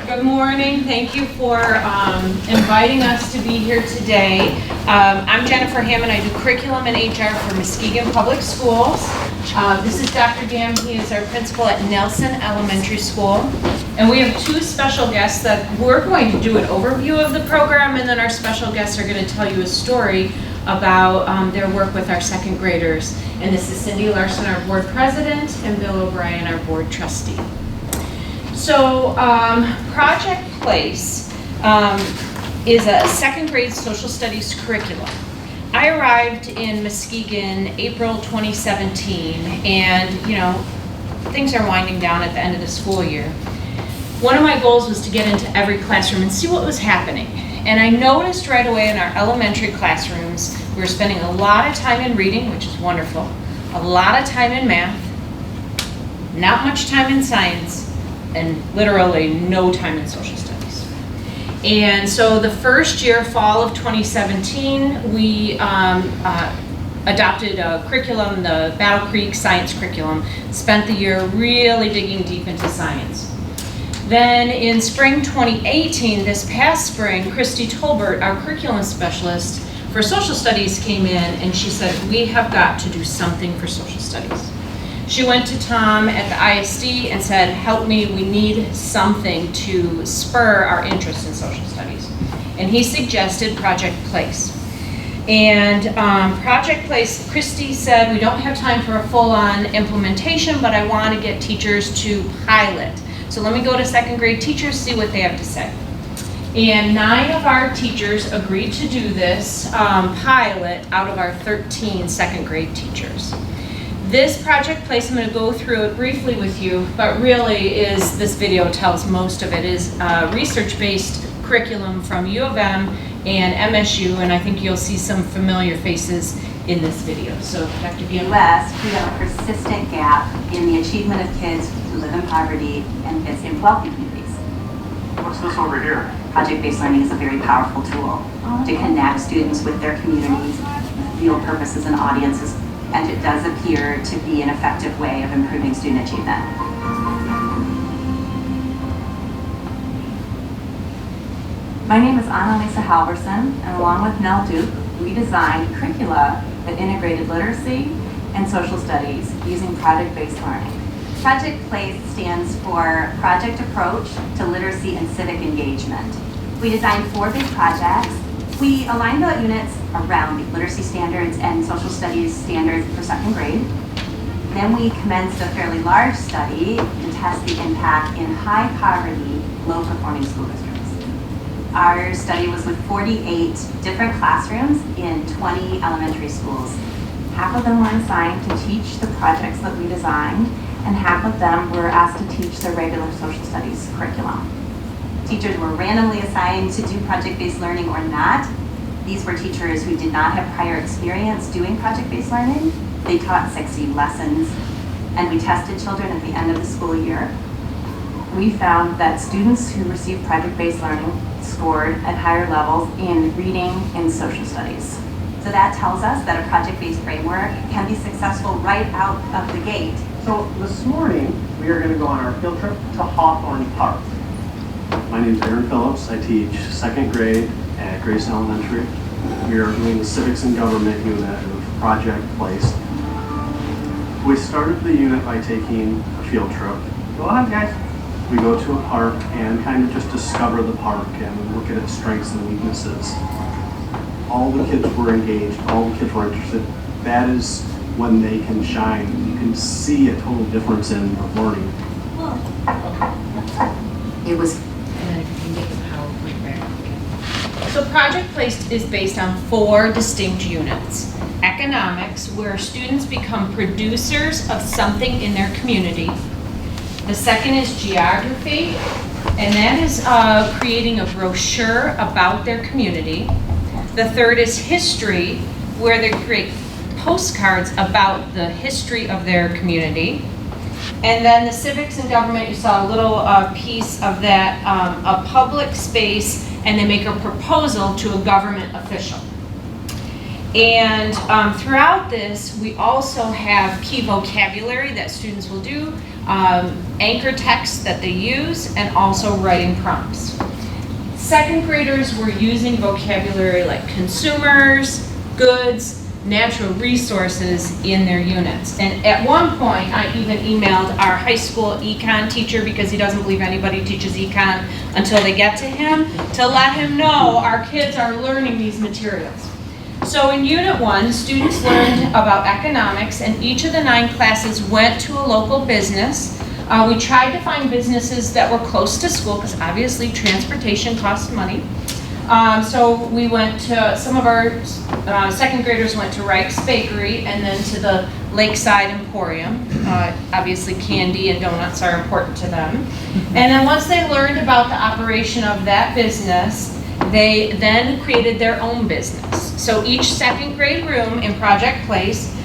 Good morning. Thank you for inviting us to be here today. I'm Jennifer Hammond. I do curriculum and HR for Muskegon Public Schools. This is Dr. Gamm. He is our principal at Nelson Elementary School. And we have two special guests that we're going to do an overview of the program, and then our special guests are going to tell you a story about their work with our second graders. And this is Cindy Larson, our board president, and Bill O'Brien, our board trustee. So Project Place is a second grade social studies curriculum. I arrived in Muskegon April 2017, and things are winding down at the end of the school year. One of my goals was to get into every classroom and see what was happening. And I noticed right away in our elementary classrooms, we were spending a lot of time in reading, which is wonderful, a lot of time in math, not much time in science, and literally no time in social studies. And so the first year, fall of 2017, we adopted a curriculum, the Battle Creek Science Curriculum, spent the year really digging deep into science. Then in spring 2018, this past spring, Christy Tolbert, our curriculum specialist for social studies, came in and she said, we have got to do something for social studies. She went to Tom at the ISD and said, help me, we need something to spur our interest in social studies. And he suggested Project Place. And Project Place, Christy said, we don't have time for a full-on implementation, but I want to get teachers to pilot. So let me go to second grade teachers, see what they have to say. And 9 of our teachers agreed to do this pilot out of our 13 second grade teachers. This Project Place, I'm going to go through it briefly with you, but really this video tells most of it, is research-based curriculum from U of M and MSU, and I think you'll see some familiar faces in this video. So, Dr. Gamm. In the U.S., we have a persistent gap in the achievement of kids who live in poverty and kids in wealthy communities. What's this over here? Project-based learning is a very powerful tool to connect students with their communities, real purposes and audiences, and it does appear to be an effective way of improving student achievement. My name is Annalisa Halverson, and along with Nell Duke, we designed curricula that integrated literacy and social studies using project-based learning. Project Place stands for Project Approach to Literacy and Civic Engagement. We designed 4 big projects. We aligned the units around the literacy standards and social studies standards for second grade. Then we commenced a fairly large study to test the impact in high poverty, low performing school districts. Our study was with 48 different classrooms in 20 elementary schools. Half of them were assigned to teach the projects that we designed, and half of them were asked to teach their regular social studies curriculum. Teachers were randomly assigned to do project-based learning or not. These were teachers who did not have prior experience doing project-based learning. They taught 60 lessons, and we tested children at the end of the school year. We found that students who received project-based learning scored at higher levels in reading and social studies. So that tells us that a project-based framework can be successful right out of the gate. So this morning, we are going to go on our field trip to Hawthorne Park. My name is Aaron Phillips. I teach second grade at Grace Elementary. We are doing the civics and government unit of Project Place. We started the unit by taking a field trip. Go on, guys. We go to a park and kind of just discover the park and look at its strengths and weaknesses. All the kids were engaged. All the kids were interested. That is when they can shine. You can see a total difference in learning. It was So Project Place is based on 4 distinct units. Economics, where students become producers of something in their community. The second is geography, and that is creating a brochure about their community. The third is history, where they create postcards about the history of their community. And then the civics and government, you saw a little piece of that, a public space, and they make a proposal to a government official. And throughout this, we also have key vocabulary that students will do. anchor texts that they use, and also writing prompts. Second graders were using vocabulary like consumers, goods, natural resources in their units. And at one point, I even emailed our high school econ teacher, because he doesn't believe anybody teaches econ until they get to him, to let him know our kids are learning these materials. So in Unit 1, students learned about economics, and each of the 9 classes went to a local business. We tried to find businesses that were close to school, because obviously transportation costs money. So we went to, some of our second graders went to Reich's Bakery and then to the Lakeside Emporium. Obviously candy and donuts are important to them. And then once they learned about the operation of that business, they then created their own business. So each second grade room in Project Place,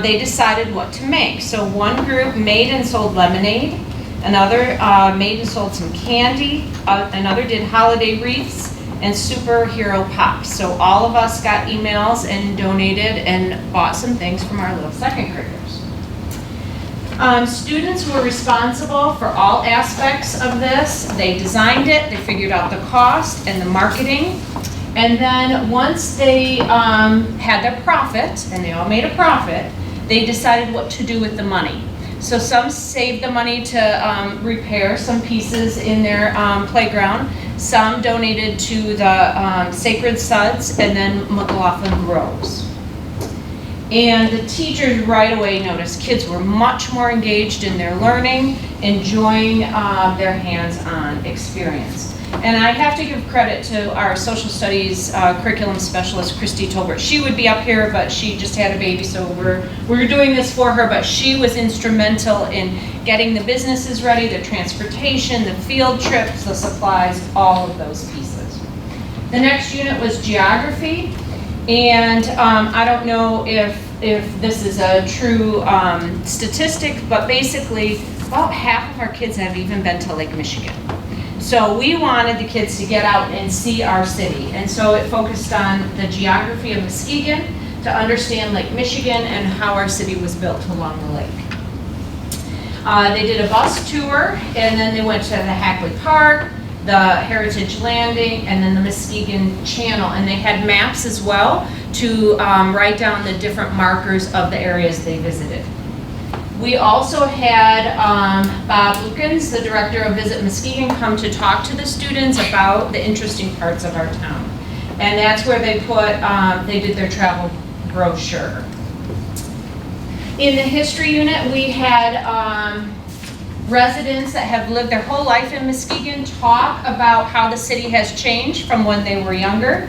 they decided what to make. So one group made and sold lemonade, another made and sold some candy, another did holiday wreaths, and superhero pops. So all of us got emails and donated and bought some things from our little second graders. Students were responsible for all aspects of this. They designed it, they figured out the cost and the marketing, and then once they had their profit, and they all made a profit, they decided what to do with the money. So some saved the money to repair some pieces in their playground. Some donated to the Sacred Suds, and then McLaughlin Groves. And the teachers right away noticed kids were much more engaged in their learning, enjoying their hands-on experience. And I have to give credit to our social studies curriculum specialist, Christy Tolbert. She would be up here, but she just had a baby, so we're doing this for her, but she was instrumental in getting the businesses ready, the transportation, the field trips, the supplies, all of those pieces. The next unit was geography, and I don't know if this is a true statistic, but basically about half of our kids have even been to Lake Michigan. So we wanted the kids to get out and see our city, and so it focused on the geography of Muskegon to understand Lake Michigan and how our city was built along the lake. They did a bus tour, and then they went to the Hackley Park, the Heritage Landing, and then the Muskegon Channel, and they had maps as well to write down the different markers of the areas they visited. We also had Bob Lukens, the director of Visit Muskegon, come to talk to the students about the interesting parts of our town. And that's where they they did their travel brochure. In the history unit, we had residents that have lived their whole life in Muskegon talk about how the city has changed from when they were younger.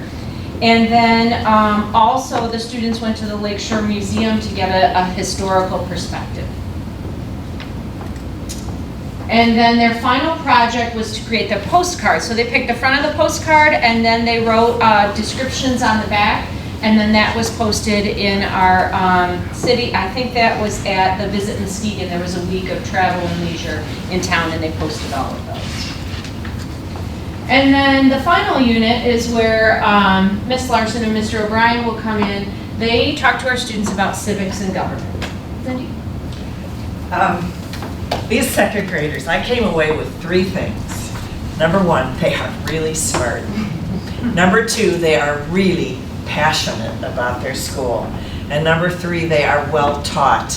And then also the students went to the Lakeshore Museum to get a historical perspective. And then their final project was to create the postcard. So they picked the front of the postcard, and then they wrote descriptions on the back, and then that was posted in our city. I think that was at the Visit Muskegon. There was a week of travel and leisure in town, and they posted all of those. And then the final unit is where Ms. Larson and Mr. O'Brien will come in. They talk to our students about civics and government. Cindy? These second graders, I came away with 3 things. Number 1, they are really smart. Number 2, they are really passionate about their school. And number 3, they are well taught.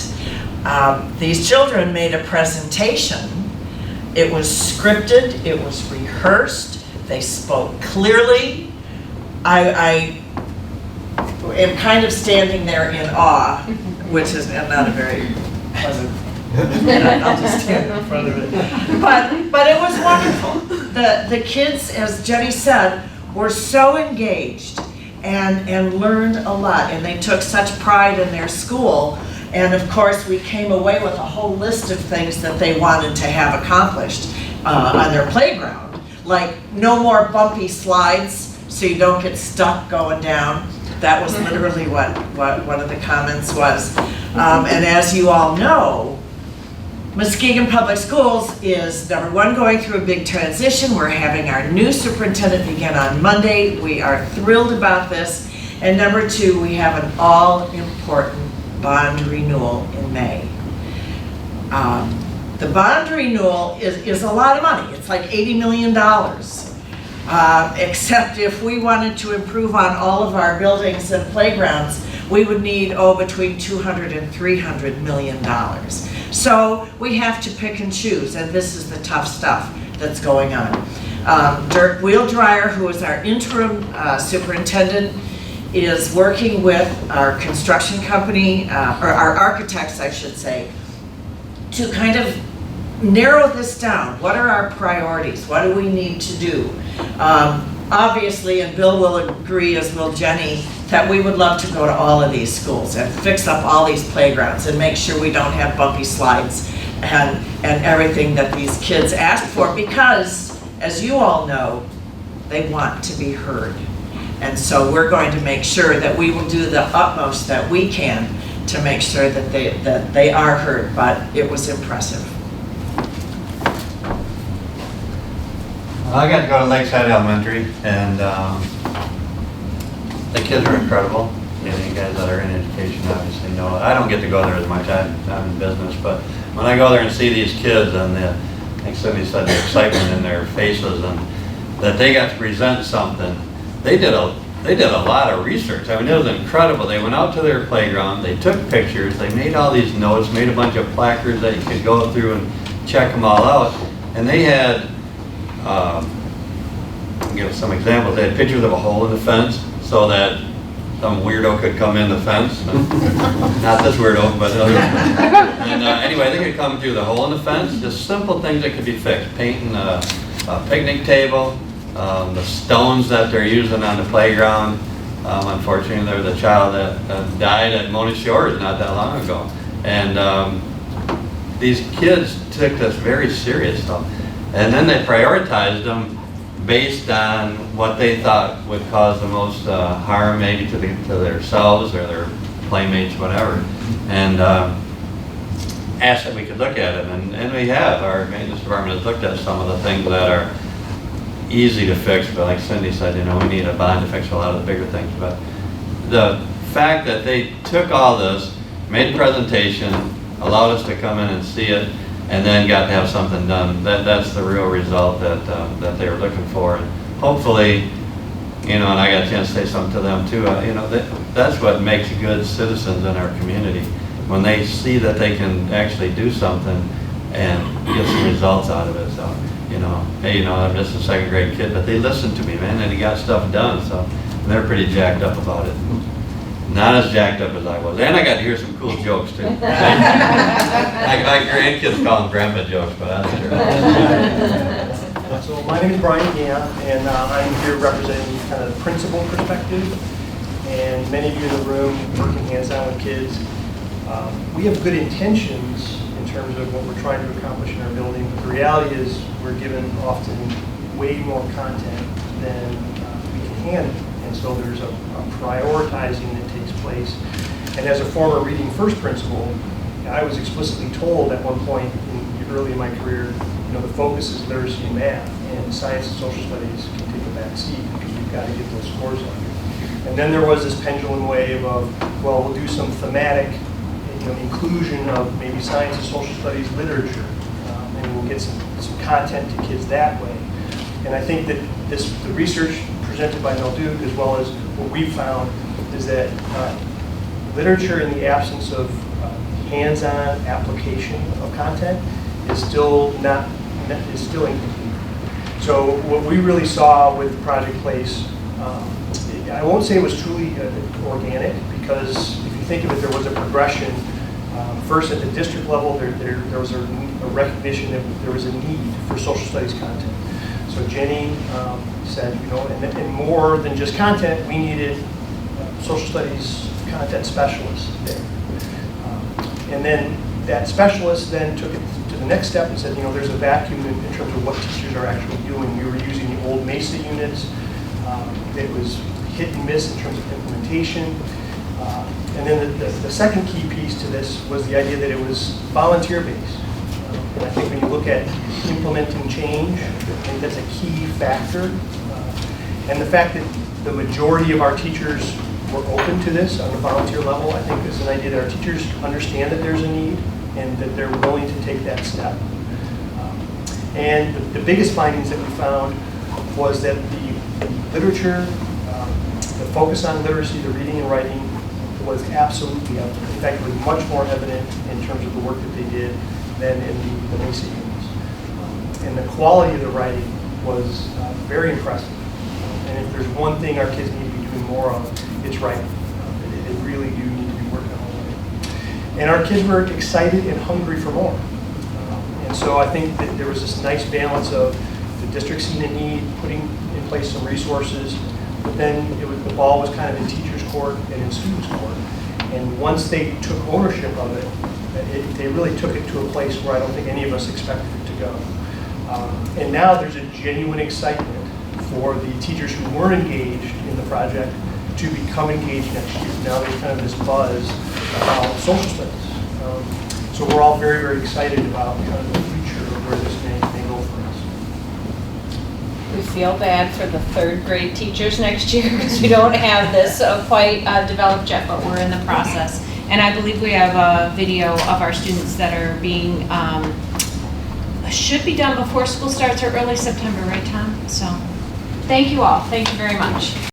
These children made a presentation. It was scripted, it was rehearsed, they spoke clearly. I am kind of standing there in awe, which is not a very pleasant. I'll just stand in front of it. But it was wonderful. The kids, as Jenny said, were so engaged and learned a lot, and they took such pride in their school. And of course, we came away with a whole list of things that they wanted to have accomplished on their playground, like no more bumpy slides so you don't get stuck going down. That was literally what one of the comments was. And as you all know, Muskegon Public Schools is, number 1, going through a big transition. We're having our new superintendent begin on Monday. We are thrilled about this. And number 2, we have an all-important bond renewal in May. The bond renewal is a lot of money. It's like $80 million. Except if we wanted to improve on all of our buildings and playgrounds, we would need, between $200 and $300 million. So we have to pick and choose, and this is the tough stuff that's going on. Dirk Wheeldryer, who is our interim superintendent, is working with our construction company, or our architects, I should say, to kind of narrow this down. What are our priorities? What do we need to do? Obviously, and Bill will agree, as will Jenny, that we would love to go to all of these schools and fix up all these playgrounds and make sure we don't have bumpy slides and everything that these kids ask for, because, as you all know, they want to be heard. And so we're going to make sure that we will do the utmost that we can to make sure that they are heard, but it was impressive. I got to go to Lakeside Elementary, and the kids are incredible. You guys that are in education obviously know it. I don't get to go there as much. I'm in business, but when I go there and see these kids, and I think Cindy said the excitement in their faces, and that they got to present something, they did a lot of research. I mean, it was incredible. They went out to their playground, they took pictures, they made all these notes, made a bunch of placards that you could go through and check them all out, and they had. I'll give some examples. They had pictures of a hole in the fence so that some weirdo could come in the fence. Not this weirdo, but and anyway, they could come through the hole in the fence. Just simple things that could be fixed. Painting a picnic table, the stones that they're using on the playground. Unfortunately, there was a child that died at Mona Shores not that long ago. And these kids took this very serious stuff. And then they prioritized them based on what they thought would cause the most harm, maybe to themselves or their playmates, whatever. And asked that we could look at it, and we have. Our maintenance department has looked at some of the things that are easy to fix, but like Cindy said, we need a bond to fix a lot of the bigger things. But the fact that they took all this, made a presentation, allowed us to come in and see it, and then got to have something done. That's the real result that they were looking for. And hopefully, and I got a chance to say something to them too. That's what makes good citizens in our community, when they see that they can actually do something and get some results out of it. So, hey, I'm just a second grade kid, but they listened to me, man, and he got stuff done. So they're pretty jacked up about it. Not as jacked up as I was. And I got to hear some cool jokes too. My grandkids call them grandpa jokes, but I'm sure. So my name is Brian Gamm, and I'm here representing kind of the principal perspective. And many of you in the room working hands-on with kids, we have good intentions in terms of what we're trying to accomplish in our building. But the reality is we're given often way more content than we can handle. And so there's a prioritizing that takes place. And as a former Reading First principal, I was explicitly told at one point early in my career, the focus is literacy and math, and science and social studies can take a back seat because you've got to get those scores up. And then there was this pendulum wave of, well, we'll do some thematic inclusion of maybe science and social studies literature, and we'll get some content to kids that way. And I think that the research presented by Mel Duke, as well as what we found, is that literature in the absence of hands-on application of content is still incomplete. So what we really saw with Project Place, I won't say it was truly organic, because if you think of it, there was a progression. First, at the district level, there was a recognition that there was a need for social studies content. So Jenny said, and more than just content, we needed social studies content specialists there. And then that specialist then took it to the next step and said, there's a vacuum in terms of what teachers are actually doing. We were using the old MESA units. It was hit and miss in terms of implementation. And then the second key piece to this was the idea that it was volunteer-based. And I think when you look at implementing change, I think that's a key factor. And the fact that the majority of our teachers were open to this on the volunteer level, I think is an idea that our teachers understand that there's a need. and that they're willing to take that step. And the biggest findings that we found was that the literature, the focus on literacy, the reading and writing, was absolutely evident. In fact, it was much more evident in terms of the work that they did than in the basic units. And the quality of the writing was very impressive. And if there's one thing our kids need to be doing more of, it's writing. They really do need to be working on it. And our kids were excited and hungry for more. And so I think that there was this nice balance of the district seeing a need, putting in place some resources, but then the ball was kind of in teachers' court and in students' court. And once they took ownership of it, they really took it to a place where I don't think any of us expected it to go. And now there's a genuine excitement for the teachers who weren't engaged in the project to become engaged next year. Now there's kind of this buzz about social studies. So we're all very, very excited about kind of the future of where this may go for us. We feel bad for the third grade teachers next year because we don't have this quite developed yet, but we're in the process. And I believe we have a video of our students that are being, should be done before school starts or early September, right, Tom? So thank you all. Thank you very much.